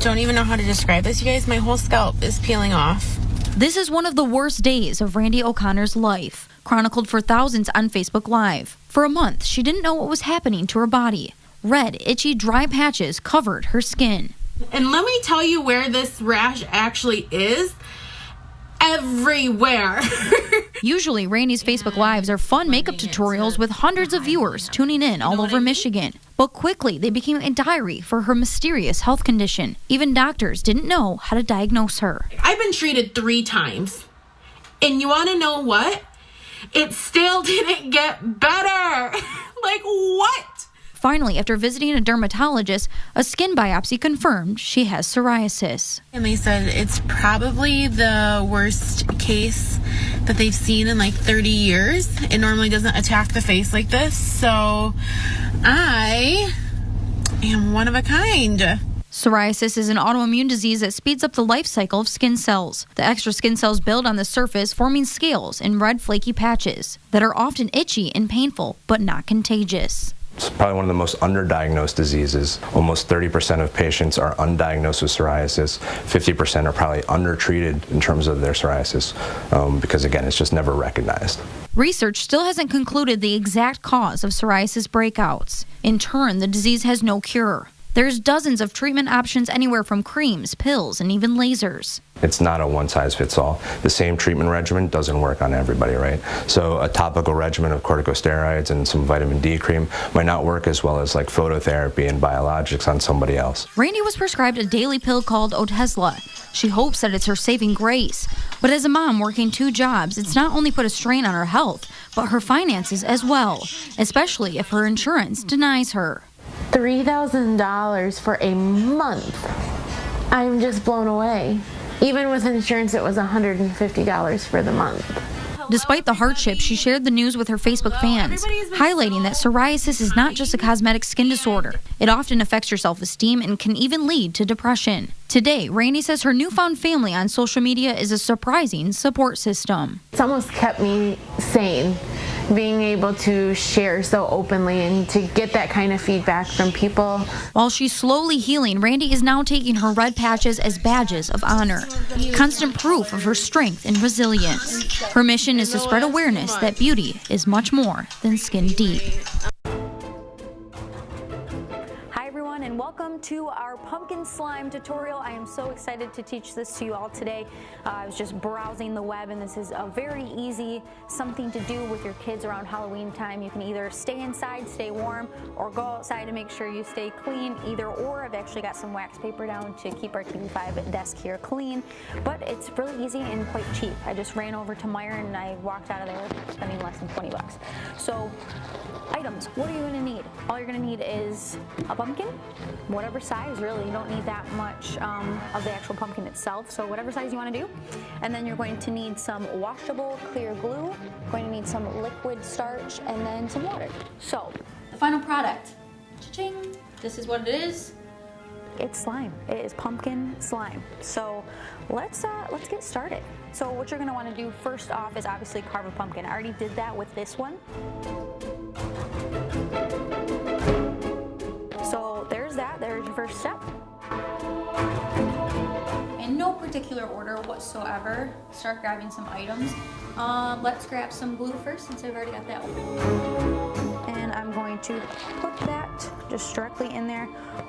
don't even know how to describe this, you guys. My whole scalp is peeling off. This is one of the worst days of Randy O'Connor's life, chronicled for thousands on Facebook Live. For a month, she didn't know what was happening to her body. Red, itchy, dry patches covered her skin. And let me tell you where this rash actually is. Everywhere. Usually, Randy's Facebook Lives are fun makeup tutorials with hundreds of viewers tuning in all over Michigan. But quickly, they became a diary for her mysterious health condition. Even doctors didn't know how to diagnose her. I've been treated 3 times. And you want to know what? It still didn't get better. Like, what? Finally, after visiting a dermatologist, a skin biopsy confirmed she has psoriasis. And they said it's probably the worst case that they've seen in like 30 years. It normally doesn't attack the face like this, so I am one of a kind. Psoriasis is an autoimmune disease that speeds up the life cycle of skin cells. The extra skin cells build on the surface, forming scales and red flaky patches that are often itchy and painful, but not contagious. It's probably one of the most underdiagnosed diseases. Almost 30% of patients are undiagnosed with psoriasis. 50% are probably undertreated in terms of their psoriasis because, again, it's just never recognized. Research still hasn't concluded the exact cause of psoriasis breakouts. In turn, the disease has no cure. There's dozens of treatment options anywhere from creams, pills, and even lasers. It's not a one-size-fits-all. The same treatment regimen doesn't work on everybody, right? So a topical regimen of corticosteroids and some vitamin D cream might not work as well as like phototherapy and biologics on somebody else. Randy was prescribed a daily pill called Otezla. She hopes that it's her saving grace. But as a mom working 2 jobs, it's not only put a strain on her health, but her finances as well, especially if her insurance denies her. $3,000 for a month. I'm just blown away. Even with insurance, it was $150 for the month. Despite the hardship, she shared the news with her Facebook fans, highlighting that psoriasis is not just a cosmetic skin disorder. It often affects your self-esteem and can even lead to depression. Today, Randy says her newfound family on social media is a surprising support system. It's almost kept me sane, being able to share so openly and to get that kind of feedback from people. While she's slowly healing, Randy is now taking her red patches as badges of honor, constant proof of her strength and resilience. Her mission is to spread awareness that beauty is much more than skin deep. And welcome to our pumpkin slime tutorial. I am so excited to teach this to you all today. I was just browsing the web, and this is a very easy something to do with your kids around Halloween time. You can either stay inside, stay warm, or go outside to make sure you stay clean, either or. I've actually got some wax paper down to keep our TV5 desk here clean, but it's really easy and quite cheap. I just ran over to Meijer and I walked out of there spending less than 20 bucks. So items, what are you gonna need? All you're gonna need is a pumpkin, whatever size, really. You don't need that much of the actual pumpkin itself, so whatever size you want to do. And then you're going to need some washable clear glue, going to need some liquid starch, and then some water. So the final product, cha-ching, this is what it is. It's slime. It is pumpkin slime. So let's get started. So what you're going to want to do first off is obviously carve a pumpkin. I already did that with this one. So there's that, there's your first step. In no particular order whatsoever, start grabbing some items. Let's grab some glue first since I've already got that one. And I'm going to put that just directly in there.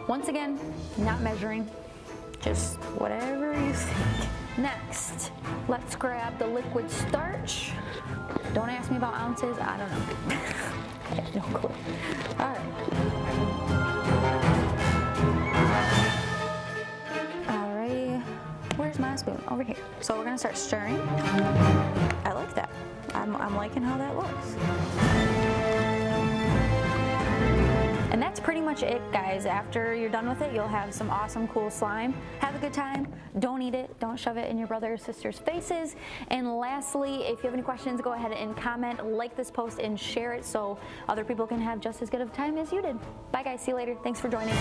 Once again, not measuring, just whatever you think. Next, let's grab the liquid starch. Don't ask me about ounces, I don't know. I have no clue. All right. Alrighty, where's my spoon? Over here. So we're gonna start stirring. I like that. I'm liking how that looks. And that's pretty much it, guys. After you're done with it, you'll have some awesome, cool slime. Have a good time. Don't eat it. Don't shove it in your brother or sister's faces. And lastly, if you have any questions, go ahead and comment, like this post, and share it so other people can have just as good of a time as you did. Bye, guys. See you later. Thanks for joining.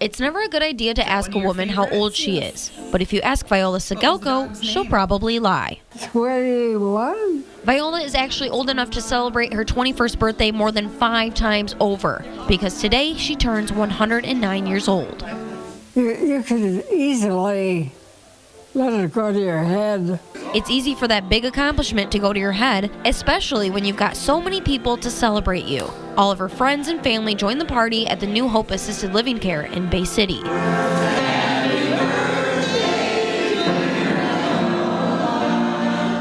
It's never a good idea to ask a woman how old she is, but if you ask Viola Segelko, she'll probably lie. 21. Viola is actually old enough to celebrate her 21st birthday more than 5 times over, because today she turns 109 years old. You could easily let it go to your head. It's easy for that big accomplishment to go to your head, especially when you've got so many people to celebrate you. All of her friends and family joined the party at the New Hope Assisted Living Care in Bay City.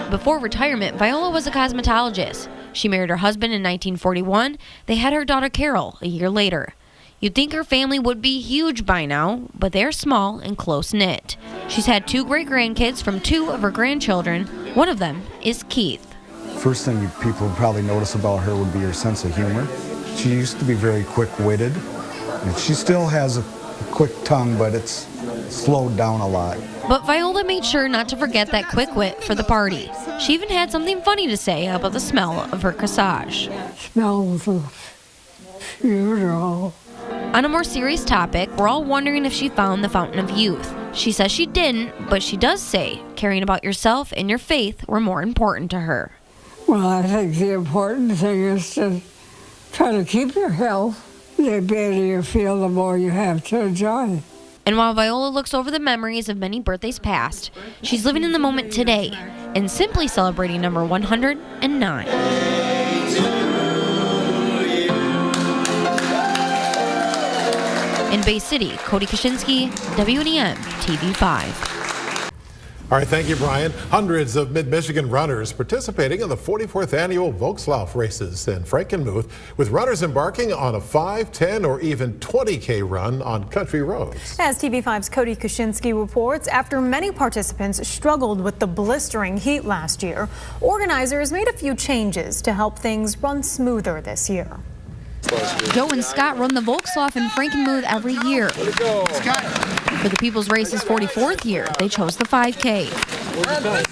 Before retirement, Viola was a cosmetologist. She married her husband in 1941. They had her daughter Carol a year later. You'd think her family would be huge by now, but they're small and close-knit. She's had 2 great-grandkids from 2 of her grandchildren. One of them is Keith. First thing people would probably notice about her would be her sense of humor. She used to be very quick-witted, and she still has a quick tongue, but it's slowed down a lot. But Viola made sure not to forget that quick wit for the party. She even had something funny to say about the smell of her corsage. Smells beautiful. On a more serious topic, we're all wondering if she found the fountain of youth. She says she didn't, but she does say caring about yourself and your faith were more important to her. Well, I think the important thing is to try to keep your health. The better you feel, the more you have to enjoy. And while Viola looks over the memories of many birthdays past, she's living in the moment today and simply celebrating number 109. In Bay City, Coty Kaczynski, WNEM TV5. All right, thank you, Brian. Hundreds of Mid-Michigan runners participating in the 44th annual Volkslauf races in Frankenmuth, with runners embarking on a 5, 10, or even 20K run on country roads. As TV5's Coty Kaczynski reports, after many participants struggled with the blistering heat last year, organizers made a few changes to help things run smoother this year. Joe and Scott run the Volkslauf in Frankenmuth every year. For the People's Race's 44th year, they chose the 5K.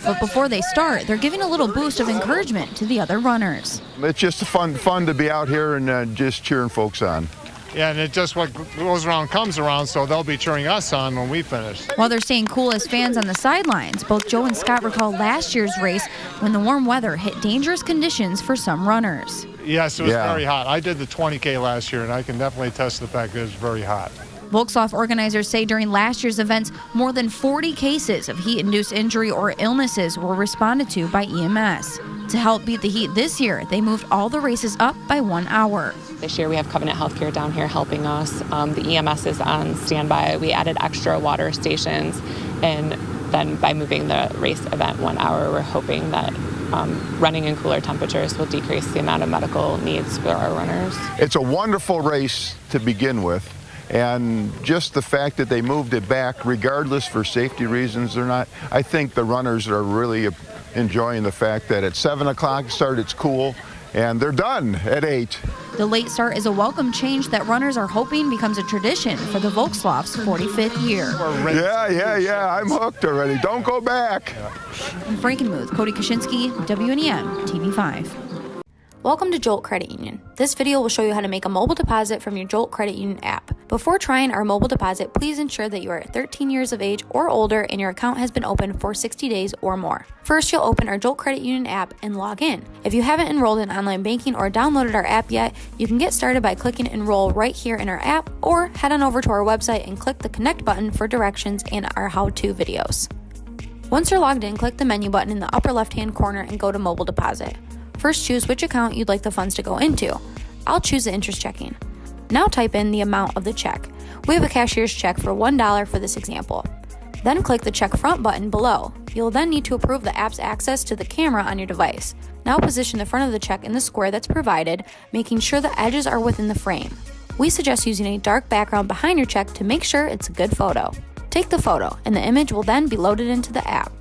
But before they start, they're giving a little boost of encouragement to the other runners. It's just fun to be out here and just cheering folks on. Yeah, and it just what goes around comes around, so they'll be cheering us on when we finish. While they're staying cool as fans on the sidelines, both Joe and Scott recall last year's race when the warm weather hit dangerous conditions for some runners. Yes, it was very hot. I did the 20K last year, and I can definitely attest to the fact that it was very hot. Volkslauf organizers say during last year's events, more than 40 cases of heat-induced injury or illnesses were responded to by EMS. To help beat the heat this year, they moved all the races up by 1 hour. This year we have Covenant Healthcare down here helping us. The EMS is on standby. We added extra water stations, and then by moving the race event 1 hour, we're hoping that running in cooler temperatures will decrease the amount of medical needs for our runners. It's a wonderful race to begin with, and just the fact that they moved it back, regardless for safety reasons or not, I think the runners are really enjoying the fact that at 7 o'clock start, it's cool, and they're done at 8. The late start is a welcome change that runners are hoping becomes a tradition for the Volkslauf's 45th year. Yeah, I'm hooked already. Don't go back. In Frankenmuth, Coty Kaczynski, WNEM TV5. Welcome to Jolt Credit Union. This video will show you how to make a mobile deposit from your Jolt Credit Union app. Before trying our mobile deposit, please ensure that you are 13 years of age or older and your account has been open for 60 days or more. First, you'll open our Jolt Credit Union app and log in. If you haven't enrolled in online banking or downloaded our app yet, you can get started by clicking Enroll right here in our app, or head on over to our website and click the Connect button for directions and our how-to videos. Once you're logged in, click the menu button in the upper left-hand corner and go to Mobile Deposit. First, choose which account you'd like the funds to go into. I'll choose the interest checking. Now type in the amount of the check. We have a cashier's check for $1 for this example. Then click the check front button below. You'll then need to approve the app's access to the camera on your device. Now position the front of the check in the square that's provided, making sure the edges are within the frame. We suggest using a dark background behind your check to make sure it's a good photo. Take the photo, and the image will then be loaded into the app.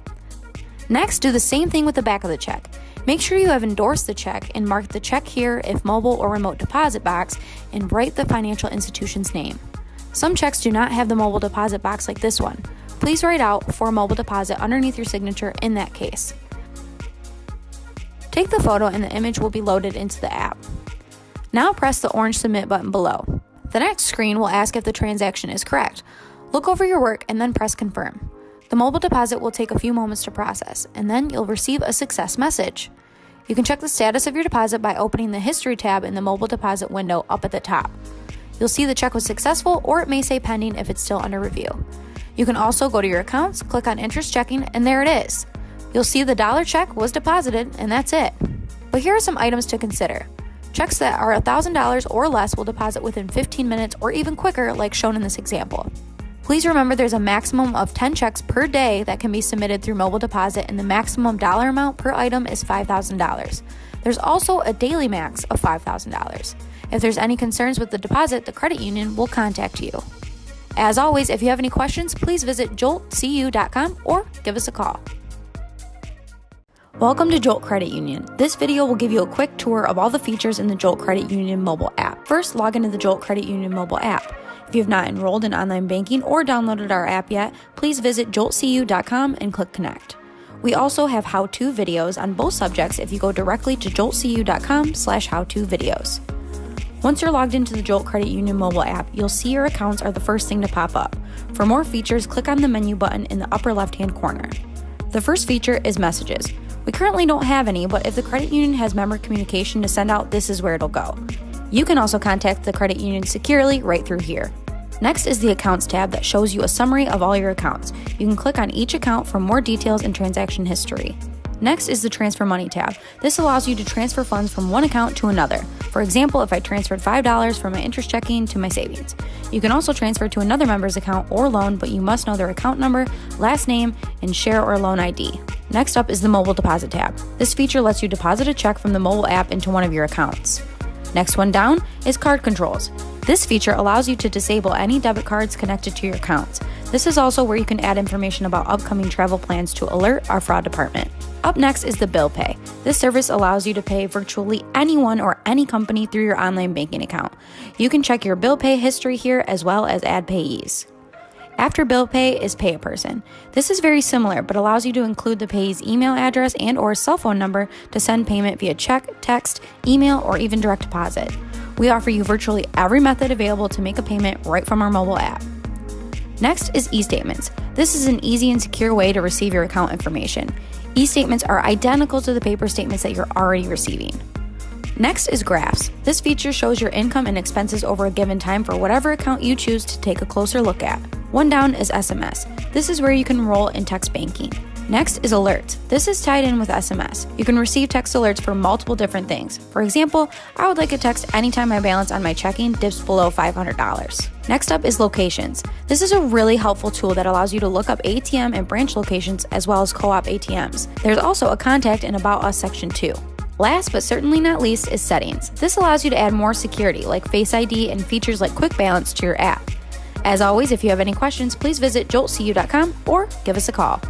Next, do the same thing with the back of the check. Make sure you have endorsed the check and mark the check here if mobile or remote deposit box, and write the financial institution's name. Some checks do not have the mobile deposit box like this one. Please write out for mobile deposit underneath your signature in that case. Take the photo and the image will be loaded into the app. Now press the orange submit button below. The next screen will ask if the transaction is correct. Look over your work and then press confirm. The mobile deposit will take a few moments to process, and then you'll receive a success message. You can check the status of your deposit by opening the History tab in the mobile deposit window up at the top. You'll see the check was successful, or it may say pending if it's still under review. You can also go to your accounts, click on interest checking, and there it is. You'll see the dollar check was deposited, and that's it. But here are some items to consider. Checks that are $1,000 or less will deposit within 15 minutes or even quicker, like shown in this example. Please remember there's a maximum of 10 checks per day that can be submitted through mobile deposit, and the maximum dollar amount per item is $5,000. There's also a daily max of $5,000. If there's any concerns with the deposit, the credit union will contact you. As always, if you have any questions, please visit joltcu.com or give us a call. Welcome to Jolt Credit Union. This video will give you a quick tour of all the features in the Jolt Credit Union mobile app. First, log into the Jolt Credit Union mobile app. If you have not enrolled in online banking or downloaded our app yet, please visit joltcu.com and click connect. We also have how-to videos on both subjects if you go directly to joltcu.com/how-to-videos. Once you're logged into the Jolt Credit Union mobile app, you'll see your accounts are the first thing to pop up. For more features, click on the menu button in the upper left-hand corner. The first feature is messages. We currently don't have any, but if the credit union has member communication to send out, this is where it'll go. You can also contact the credit union securely right through here. Next is the Accounts tab that shows you a summary of all your accounts. You can click on each account for more details and transaction history. Next is the Transfer Money tab. This allows you to transfer funds from one account to another. For example, if I transferred $5 from my interest checking to my savings. You can also transfer to another member's account or loan, but you must know their account number, last name, and share or loan ID. Next up is the Mobile Deposit tab. This feature lets you deposit a check from the mobile app into one of your accounts. Next one down is Card Controls. This feature allows you to disable any debit cards connected to your accounts. This is also where you can add information about upcoming travel plans to alert our fraud department. Up next is the Bill Pay. This service allows you to pay virtually anyone or any company through your online banking account. You can check your bill pay history here as well as add payees. After Bill Pay is Pay a Person. This is very similar but allows you to include the payee's email address and or cell phone number to send payment via check, text, email, or even direct deposit. We offer you virtually every method available to make a payment right from our mobile app. Next is e-statements. This is an easy and secure way to receive your account information. E-statements are identical to the paper statements that you're already receiving. Next is Graphs. This feature shows your income and expenses over a given time for whatever account you choose to take a closer look at. One down is SMS. This is where you can enroll in text banking. Next is Alerts. This is tied in with SMS. You can receive text alerts for multiple different things. For example, I would like a text anytime my balance on my checking dips below $500. Next up is Locations. This is a really helpful tool that allows you to look up ATM and branch locations as well as co-op ATMs. There's also a Contact and About Us section too. Last but certainly not least is Settings. This allows you to add more security like Face ID and features like Quick Balance to your app. As always, if you have any questions, please visit joltcu.com or give us a call.